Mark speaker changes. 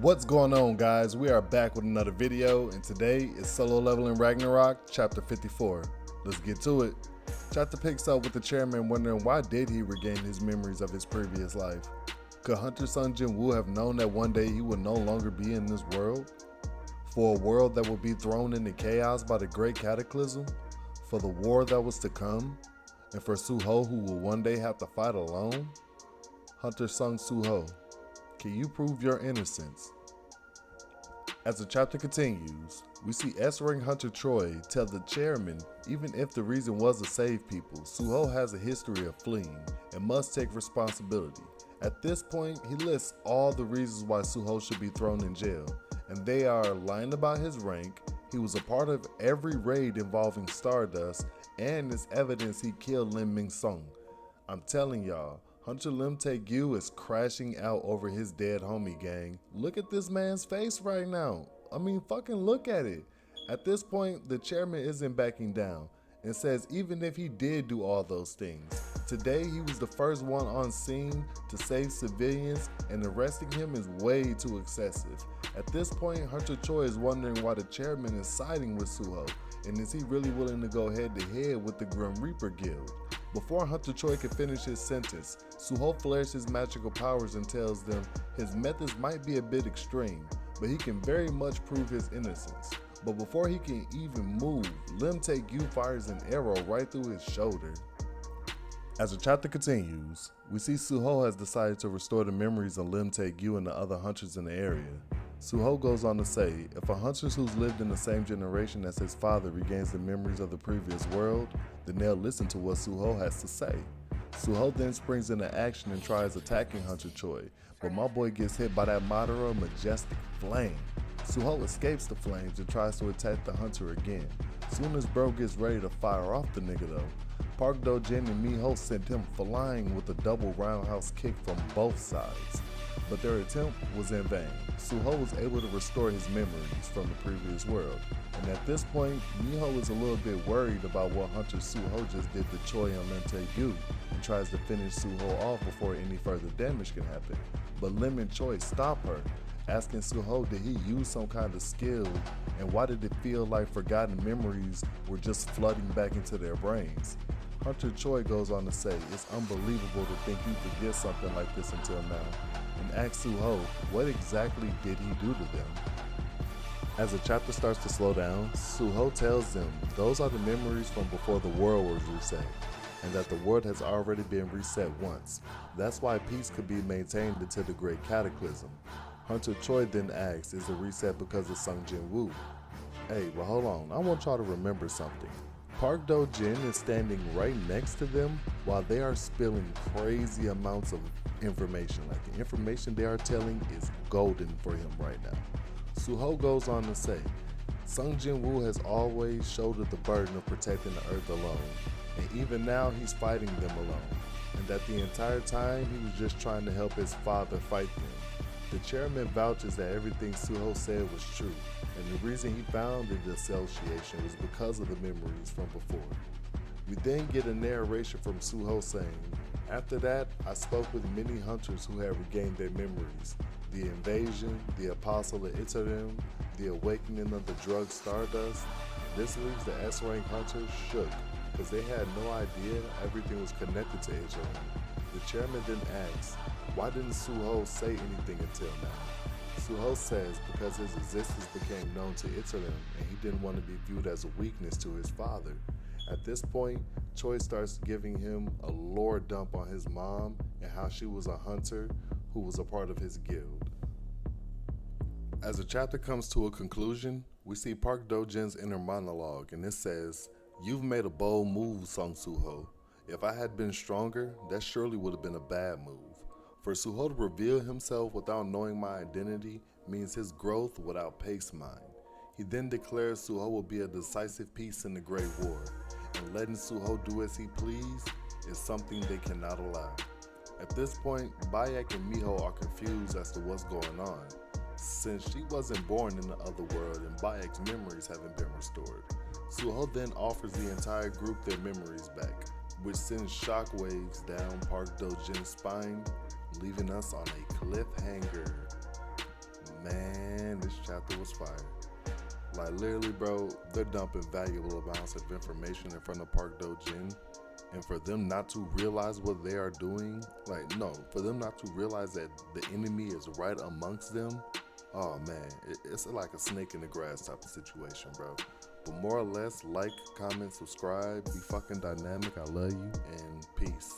Speaker 1: What's going on, guys? We are back with another video, and today is Solo Leveling Ragnarok Chapter 54. Let's get to it. Chapter picks up with the chairman wondering why did he regain his memories of his previous life. Could Hunter Sung Jin-woo have known that one day he would no longer be in this world? For a world that would be thrown into chaos by the great cataclysm? For the war that was to come? And for Suho, who will one day have to fight alone? Hunter Sung Suho, can you prove your innocence? As the chapter continues, we see S-Rank Hunter Troy tell the chairman even if the reason was to save people, Suho has a history of fleeing and must take responsibility. At this point, he lists all the reasons why Suho should be thrown in jail, and they are lying about his rank, he was a part of every raid involving Stardust, and it's evidence he killed Lim Ming Sung. I'm telling y'all, Hunter Lim Tae-gyu is crashing out over his dead homie, gang. Look at this man's face right now. I mean, fucking look at it. At this point, the chairman isn't backing down and says even if he did do all those things, today he was the first one on scene to save civilians, and arresting him is way too excessive. At this point, Hunter Choi is wondering why the chairman is siding with Suho, and is he really willing to go head to head with the Grim Reaper Guild? Before Hunter Choi can finish his sentence, Suho flares his magical powers and tells them his methods might be a bit extreme, but he can very much prove his innocence. But before he can even move, Lim Tae-gyu fires an arrow right through his shoulder. As the chapter continues, we see Suho has decided to restore the memories of Lim Tae-gyu and the other hunters in the area. Suho goes on to say, if a hunter who's lived in the same generation as his father regains the memories of the previous world, then they'll listen to what Suho has to say. Suho then springs into action and tries attacking Hunter Choi, but my boy gets hit by that Madara majestic flame. Suho escapes the flames and tries to attack the hunter again. Soon as bro gets ready to fire off the nigga though, Park Do-jin and Miho sent him flying with a double roundhouse kick from both sides. But their attempt was in vain. Suho was able to restore his memories from the previous world, and at this point, Miho is a little bit worried about what Hunter Suho just did to Choi and Lim Tae-gyu, and tries to finish Suho off before any further damage can happen. But Lim and Choi stop her, asking Suho did he use some kind of skill, and why did it feel like forgotten memories were just flooding back into their brains. Hunter Choi goes on to say it's unbelievable to think you forget something like this until now, and asks Suho what exactly did he do to them. As the chapter starts to slow down, Suho tells them those are the memories from before the world was reset, and that the world has already been reset once. That's why peace could be maintained until the great cataclysm. Hunter Choi then asks, is the reset because of Sung Jin-woo? Hey, well hold on, I want y'all to remember something. Park Do-jin is standing right next to them while they are spilling crazy amounts of information. Like the information they are telling is golden for him right now. Suho goes on to say, Sung Jin-woo has always shouldered the burden of protecting the earth alone, and even now he's fighting them alone, and that the entire time he was just trying to help his father fight them. The chairman vouches that everything Suho said was true, and the reason he founded the association was because of the memories from before. We then get a narration from Suho saying, after that, I spoke with many hunters who had regained their memories. The invasion, the apostle of Itarim, the awakening of the drug Stardust. This leaves the S-Rank hunters shook, because they had no idea everything was connected to each other. The chairman then asks, why didn't Suho say anything until now? Suho says because his existence became known to Itarim and he didn't want to be viewed as a weakness to his father. At this point, Choi starts giving him a lore dump on his mom and how she was a hunter who was a part of his guild. As the chapter comes to a conclusion, we see Park Do-jin's inner monologue, and it says, you've made a bold move, Sung Suho. If I had been stronger, that surely would have been a bad move. For Suho to reveal himself without knowing my identity means his growth would outpace mine. He then declares Suho will be a decisive piece in the Great War, and letting Suho do as he please is something they cannot allow. At this point, Baek and Miho are confused as to what's going on, since she wasn't born in the other world and Baek's memories haven't been restored. Suho then offers the entire group their memories back, which sends shockwaves down Park Do-jin's spine, leaving us on a cliffhanger. Man, chapter was fire. Like, literally, bro, they're dumping valuable amounts of information in front of Park Do-jin. And for them not to realize what they are doing, for them not to realize that the enemy is right amongst them, oh man, it's like a snake in the grass type of situation, bro. But more or less, like, comment, subscribe, be fucking dynamic. I love you, and peace.